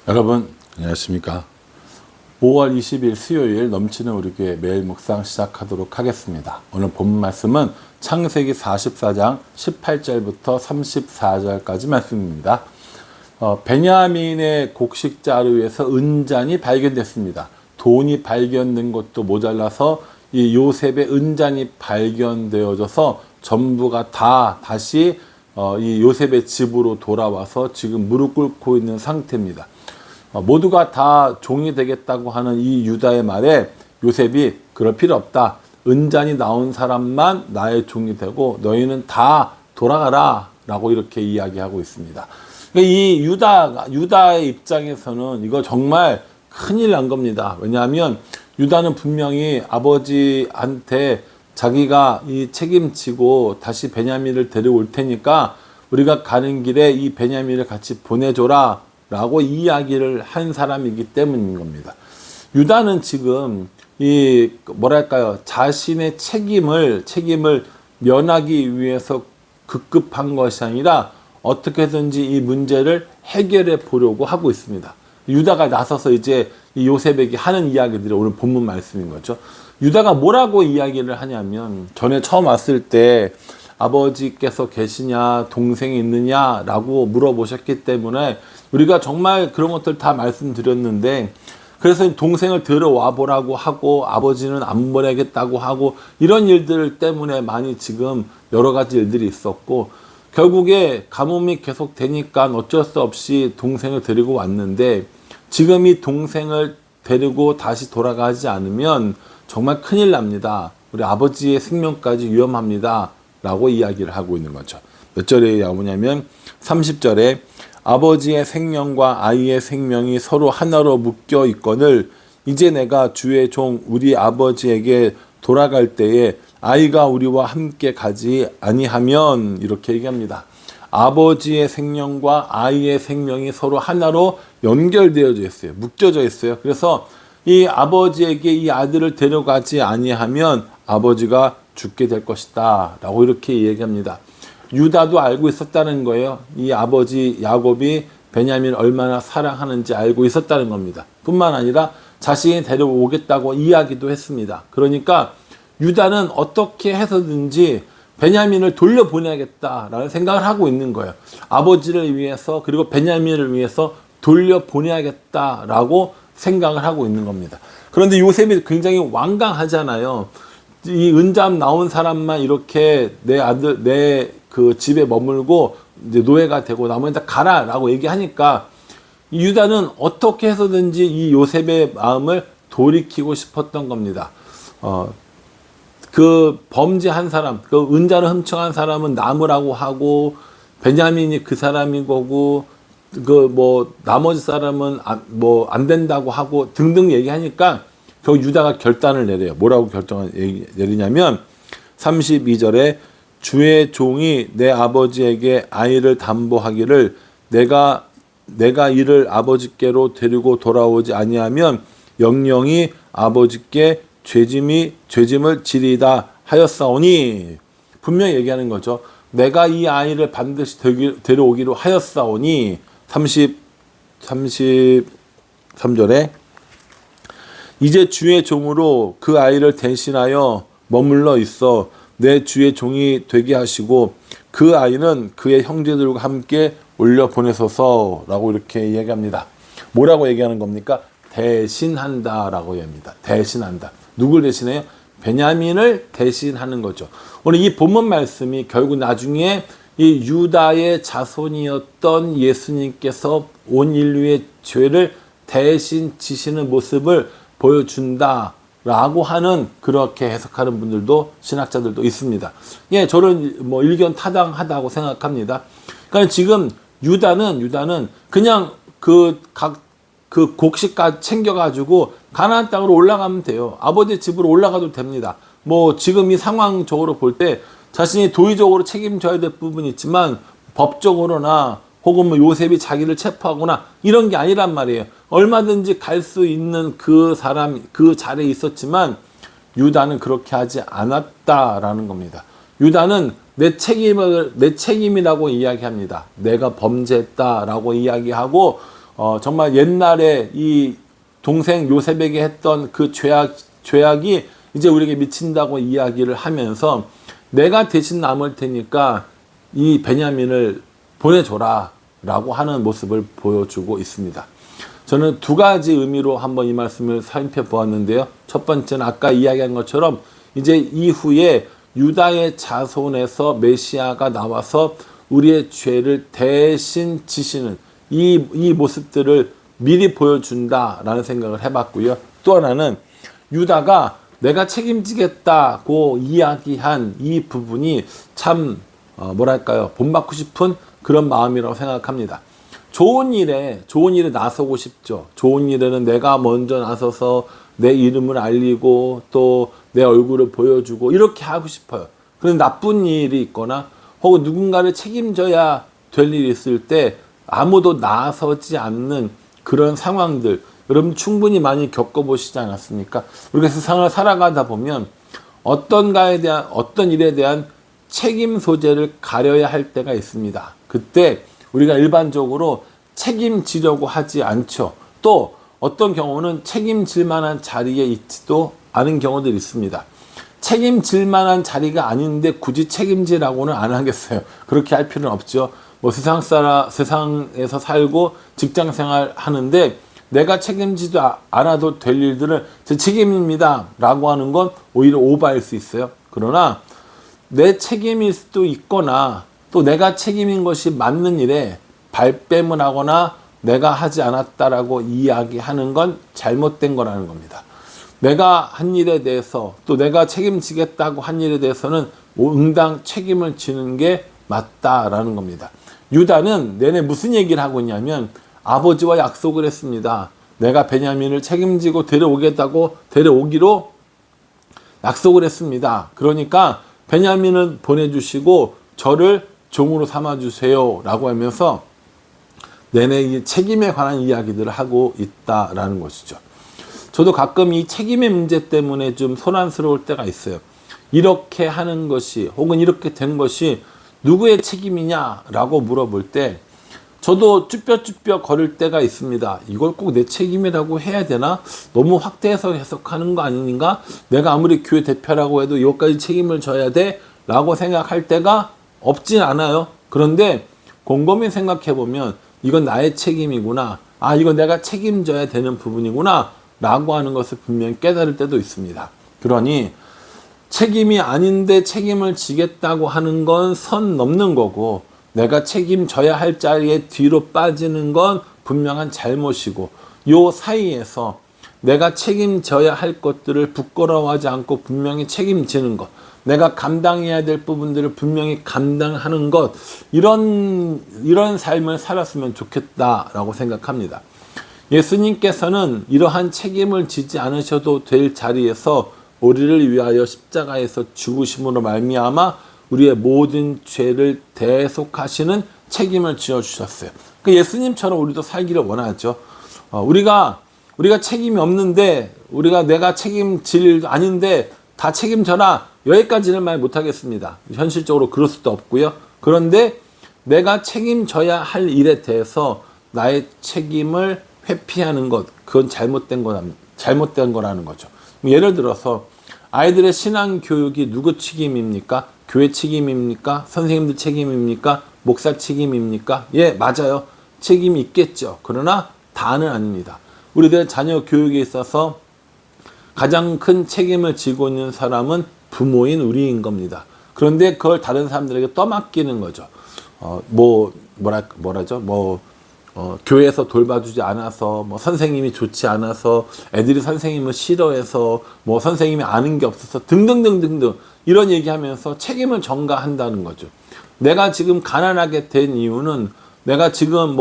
여러분 안녕하십니까. 5월 20일 수요일 넘치는 우리 교회 매일 묵상 시작하도록 하겠습니다. 오늘 본문 말씀은 창세기 44장 18절부터 34절까지 말씀입니다. 베냐민의 곡식 자루에서 은잔이 발견됐습니다. 돈이 발견된 것도 모자라서 이 요셉의 은잔이 발견되어져서 전부가 다 다시 이 요셉의 집으로 돌아와서 지금 무릎 꿇고 있는 상태입니다. 모두가 다 종이 되겠다고 하는 이 유다의 말에 요셉이 그럴 필요 없다. 은잔이 나온 사람만 나의 종이 되고 너희는 다 돌아가라 라고 이렇게 이야기하고 있습니다. 이 유다의 입장에서는 이거 정말 큰일 난 겁니다. 왜냐하면 유다는 분명히 아버지한테 자기가 이 책임지고 다시 베냐민을 데려올 테니까 우리가 가는 길에 이 베냐민을 같이 보내줘라 라고 이야기를 한 사람이기 때문인 겁니다. 유다는 지금 자신의 책임을 면하기 위해서 급급한 것이 아니라 어떻게든지 이 문제를 해결해 보려고 하고 있습니다. 유다가 나서서 이제 이 요셉에게 하는 이야기들이 오늘 본문 말씀인 거죠. 유다가 뭐라고 이야기를 하냐면, 전에 처음 왔을 때 아버지께서 계시냐, 동생이 있느냐라고 물어보셨기 때문에 우리가 정말 그런 것들 다 말씀드렸는데, 그래서 동생을 들어와 보라고 하고 아버지는 안 보내겠다고 하고 이런 일들 때문에 많이 지금 여러 가지 일들이 있었고, 결국에 가뭄이 계속 되니까 어쩔 수 없이 동생을 데리고 왔는데, 지금 이 동생을 데리고 다시 돌아가지 않으면 정말 큰일 납니다. 우리 아버지의 생명까지 위험합니다 라고 이야기를 하고 있는 거죠. 몇 절에 나오냐면 30절에 아버지의 생명과 아이의 생명이 서로 하나로 묶여 있거늘 이제 내가 주의 종 우리 아버지에게 돌아갈 때에 아이가 우리와 함께 가지 아니하면, 이렇게 얘기합니다. 아버지의 생명과 아이의 생명이 서로 하나로 연결되어져 있어요. 묶여져 있어요. 그래서 이 아버지에게 이 아들을 데려가지 아니하면 아버지가 죽게 될 것이다 라고 이렇게 얘기합니다. 유다도 알고 있었다는 거예요. 이 아버지 야곱이 베냐민을 얼마나 사랑하는지 알고 있었다는 겁니다. 뿐만 아니라 자신이 데려오겠다고 이야기도 했습니다. 그러니까 유다는 어떻게 해서든지 베냐민을 돌려보내야겠다라는 생각을 하고 있는 거예요. 아버지를 위해서, 그리고 베냐민을 위해서 돌려보내야겠다라고 생각을 하고 있는 겁니다. 그런데 요셉이 굉장히 완강하잖아요. 이 은잠 나온 사람만 이렇게 내 그 집에 머물고 이제 노예가 되고 나머지 다 가라라고 얘기하니까 유다는 어떻게 해서든지 이 요셉의 마음을 돌이키고 싶었던 겁니다. 그 범죄한 사람, 그 은자를 훔쳐간 사람은 나무라고 하고, 베냐민이 그 사람인 거고, 나머지 사람은 안 된다고 하고 등등 얘기하니까 결국 유다가 결단을 내려요. 뭐라고 결정을 내리냐면 32절에 주의 종이 내 아버지에게 아이를 담보하기를 내가 이를 아버지께로 데리고 돌아오지 아니하면 영영이 아버지께 죄짐을 지리다 하였사오니, 분명히 얘기하는 거죠. 내가 이 아이를 반드시 데려오기로 하였사오니. 33절에 이제 주의 종으로 그 아이를 대신하여 머물러 있어 내 주의 종이 되게 하시고 그 아이는 그의 형제들과 함께 올려 보내소서라고 이렇게 이야기합니다. 뭐라고 얘기하는 겁니까? 대신한다라고 얘기합니다. 대신한다. 누굴 대신해요? 베냐민을 대신하는 거죠. 오늘 이 본문 말씀이 결국 나중에 이 유다의 자손이었던 예수님께서 온 인류의 죄를 대신 지시는 모습을 보여준다라고 하는, 그렇게 해석하는 분들도, 신학자들도 있습니다. 예, 저는 일견 타당하다고 생각합니다. 그러니까 지금 유다는 그냥 그 곡식까지 챙겨가지고 가나안 땅으로 올라가면 돼요. 아버지 집으로 올라가도 됩니다. 지금 이 상황적으로 볼 때 자신이 도의적으로 책임져야 될 부분이 있지만 법적으로나 혹은 요셉이 자기를 체포하거나 이런 게 아니란 말이에요. 얼마든지 갈 수 있는 그 사람, 그 자리에 있었지만 유다는 그렇게 하지 않았다라는 겁니다. 유다는 내 책임이라고 이야기합니다. 내가 범죄했다라고 이야기하고 정말 옛날에 이 동생 요셉에게 했던 그 죄악이 이제 우리에게 미친다고 이야기를 하면서 내가 대신 남을 테니까 이 베냐민을 보내줘라 라고 하는 모습을 보여주고 있습니다. 저는 두 가지 의미로 한번 이 말씀을 살펴보았는데요. 첫 번째는 아까 이야기한 것처럼 이제 이후에 유다의 자손에서 메시아가 나와서 우리의 죄를 대신 지시는 이 모습들을 미리 보여준다라는 생각을 해봤고요. 또 하나는 유다가 내가 책임지겠다고 이야기한 이 부분이 참 뭐랄까요, 본받고 싶은 그런 마음이라고 생각합니다. 좋은 일에 나서고 싶죠. 좋은 일에는 내가 먼저 나서서 내 이름을 알리고 또 내 얼굴을 보여주고 이렇게 하고 싶어요. 그런데 나쁜 일이 있거나 혹은 누군가를 책임져야 될 일이 있을 때 아무도 나서지 않는 그런 상황들, 여러분 충분히 많이 겪어보시지 않았습니까? 우리가 세상을 살아가다 보면 어떤 일에 대한 책임 소재를 가려야 할 때가 있습니다. 그때 우리가 일반적으로 책임지려고 하지 않죠. 또 어떤 경우는 책임질 만한 자리에 있지도 않은 경우들이 있습니다. 책임질 만한 자리가 아닌데 굳이 책임지라고는 안 하겠어요. 그렇게 할 필요는 없죠. 뭐 세상에서 살고 직장 생활 하는데 내가 책임지도 않아도 될 일들을 제 책임입니다 라고 하는 건 오히려 오바일 수 있어요. 그러나 내 책임일 수도 있거나 또 내가 책임인 것이 맞는 일에 발뺌을 하거나 내가 하지 않았다라고 이야기하는 건 잘못된 거라는 겁니다. 내가 한 일에 대해서 또 내가 책임지겠다고 한 일에 대해서는 응당 책임을 지는 게 맞다라는 겁니다. 유다는 내내 무슨 얘기를 하고 있냐면 아버지와 약속을 했습니다. 내가 베냐민을 책임지고 데려오기로 약속을 했습니다. 그러니까 베냐민을 보내주시고 저를 종으로 삼아주세요 라고 하면서 내내 이 책임에 관한 이야기들을 하고 있다라는 것이죠. 저도 가끔 이 책임의 문제 때문에 좀 소란스러울 때가 있어요. 이렇게 하는 것이 혹은 이렇게 된 것이 누구의 책임이냐라고 물어볼 때 저도 쭈뼛쭈뼛 거릴 때가 있습니다. 이걸 꼭 내 책임이라고 해야 되나? 너무 확대해서 해석하는 거 아닌가? 내가 아무리 교회 대표라고 해도 이것까지 책임을 져야 돼? 라고 생각할 때가 없진 않아요. 그런데 곰곰이 생각해보면 이건 나의 책임이구나. 아, 이건 내가 책임져야 되는 부분이구나. 라고 하는 것을 분명히 깨달을 때도 있습니다. 그러니 책임이 아닌데 책임을 지겠다고 하는 건 선 넘는 거고 내가 책임져야 할 자리에 뒤로 빠지는 건 분명한 잘못이고 요 사이에서 내가 책임져야 할 것들을 부끄러워하지 않고 분명히 책임지는 것, 내가 감당해야 될 부분들을 분명히 감당하는 것, 이런 삶을 살았으면 좋겠다라고 생각합니다. 예수님께서는 이러한 책임을 지지 않으셔도 될 자리에서 우리를 위하여 십자가에서 죽으심으로 말미암아 우리의 모든 죄를 대속하시는 책임을 지어주셨어요. 그 예수님처럼 우리도 살기를 원하죠. 우리가 책임이 없는데 내가 책임질 일도 아닌데 다 책임져라, 여기까지는 말 못하겠습니다. 현실적으로 그럴 수도 없고요. 그런데 내가 책임져야 할 일에 대해서 나의 책임을 회피하는 것, 그건 잘못된 거라는 거죠. 예를 들어서 아이들의 신앙 교육이 누구 책임입니까? 교회 책임입니까? 선생님들 책임입니까? 목사 책임입니까? 예, 맞아요. 책임이 있겠죠. 그러나 다는 아닙니다. 우리들 자녀 교육에 있어서 가장 큰 책임을 지고 있는 사람은 부모인 우리인 겁니다. 그런데 그걸 다른 사람들에게 떠맡기는 거죠. 교회에서 돌봐주지 않아서, 선생님이 좋지 않아서, 애들이 선생님을 싫어해서, 선생님이 아는 게 없어서, 등등등등등, 이런 얘기하면서 책임을 전가한다는 거죠. 내가 지금 가난하게 된 이유는, 내가 지금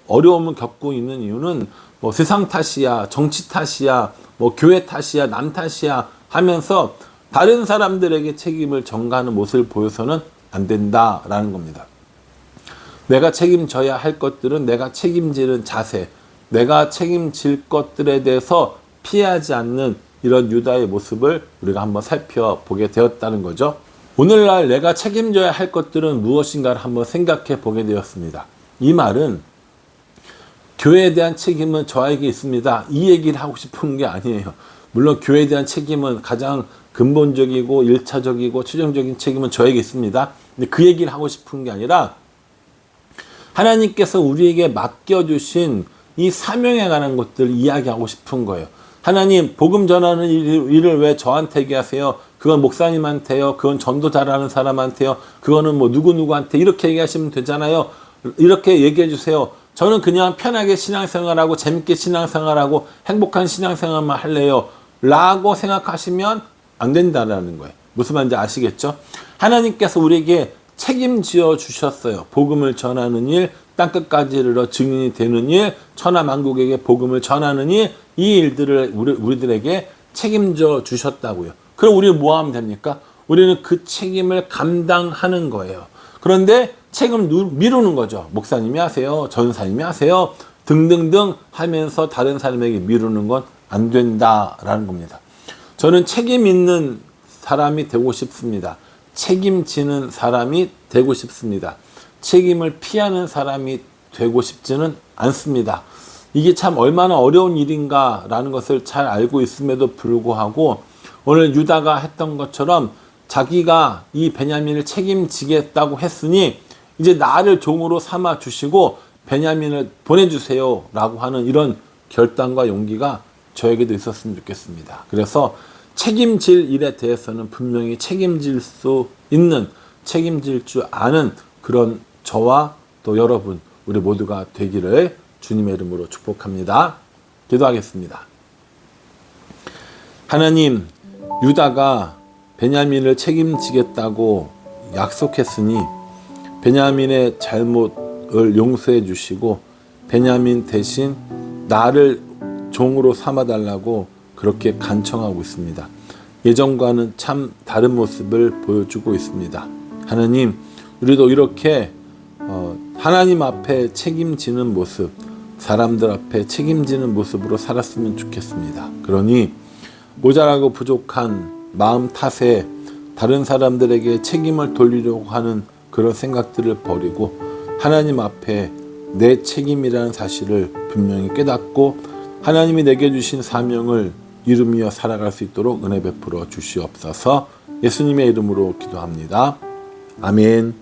어려움을 겪고 있는 이유는, 세상 탓이야, 정치 탓이야, 교회 탓이야, 남 탓이야 하면서, 다른 사람들에게 책임을 전가하는 모습을 보여서는 안 된다라는 겁니다. 내가 책임져야 할 것들은 내가 책임지는 자세, 내가 책임질 것들에 대해서 피하지 않는 이런 유다의 모습을 우리가 한번 살펴보게 되었다는 거죠. 오늘날 내가 책임져야 할 것들은 무엇인가를 한번 생각해 보게 되었습니다. 이 말은 교회에 대한 책임은 저에게 있습니다. 이 얘기를 하고 싶은 게 아니에요. 물론 교회에 대한 책임은 가장 근본적이고 1차적이고 최종적인 책임은 저에게 있습니다. 근데 그 얘기를 하고 싶은 게 아니라 하나님께서 우리에게 맡겨주신 이 사명에 관한 것들을 이야기하고 싶은 거예요. 하나님, 복음 전하는 일을 왜 저한테 얘기하세요? 그건 목사님한테요. 그건 전도 잘하는 사람한테요. 그거는 뭐 누구누구한테 이렇게 얘기하시면 되잖아요. 이렇게 얘기해 주세요. 저는 그냥 편하게 신앙생활하고 재밌게 신앙생활하고 행복한 신앙생활만 할래요. 라고 생각하시면 안 된다라는 거예요. 무슨 말인지 아시겠죠? 하나님께서 우리에게 책임지어 주셨어요. 복음을 전하는 일, 땅끝까지 이르러 증인이 되는 일, 천하만국에게 복음을 전하는 일, 이 일들을 우리들에게 책임져 주셨다고요. 그럼 우리는 뭐 하면 됩니까? 우리는 그 책임을 감당하는 거예요. 그런데 책임을 미루는 거죠. 목사님이 하세요. 전사님이 하세요. 등등등 하면서 다른 사람에게 미루는 건 안 된다라는 겁니다. 저는 책임 있는 사람이 되고 싶습니다. 책임지는 사람이 되고 싶습니다. 책임을 피하는 사람이 되고 싶지는 않습니다. 이게 참 얼마나 어려운 일인가라는 것을 잘 알고 있음에도 불구하고 오늘 유다가 했던 것처럼 자기가 이 베냐민을 책임지겠다고 했으니 이제 나를 종으로 삼아 주시고 베냐민을 보내주세요 라고 하는 이런 결단과 용기가 저에게도 있었으면 좋겠습니다. 그래서 책임질 일에 대해서는 분명히 책임질 수 있는, 책임질 줄 아는 그런 저와 또 여러분, 우리 모두가 되기를 주님의 이름으로 축복합니다. 기도하겠습니다. 하나님, 유다가 베냐민을 책임지겠다고 약속했으니 베냐민의 잘못을 용서해 주시고 베냐민 대신 나를 종으로 삼아달라고 그렇게 간청하고 있습니다. 예전과는 참 다른 모습을 보여주고 있습니다. 하나님, 우리도 이렇게 하나님 앞에 책임지는 모습, 사람들 앞에 책임지는 모습으로 살았으면 좋겠습니다. 그러니 모자라고 부족한 마음 탓에 다른 사람들에게 책임을 돌리려고 하는 그런 생각들을 버리고 하나님 앞에 내 책임이라는 사실을 분명히 깨닫고 하나님이 내게 주신 사명을 이루며 살아갈 수 있도록 은혜 베풀어 주시옵소서. 예수님의 이름으로 기도합니다. 아멘.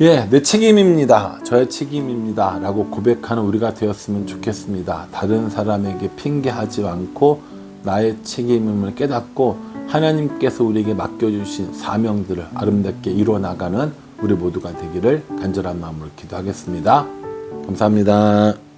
예, 내 책임입니다. 저의 책임입니다. 라고 고백하는 우리가 되었으면 좋겠습니다. 다른 사람에게 핑계하지 않고 나의 책임임을 깨닫고 하나님께서 우리에게 맡겨주신 사명들을 아름답게 이루어나가는 우리 모두가 되기를 간절한 마음으로 기도하겠습니다. 감사합니다.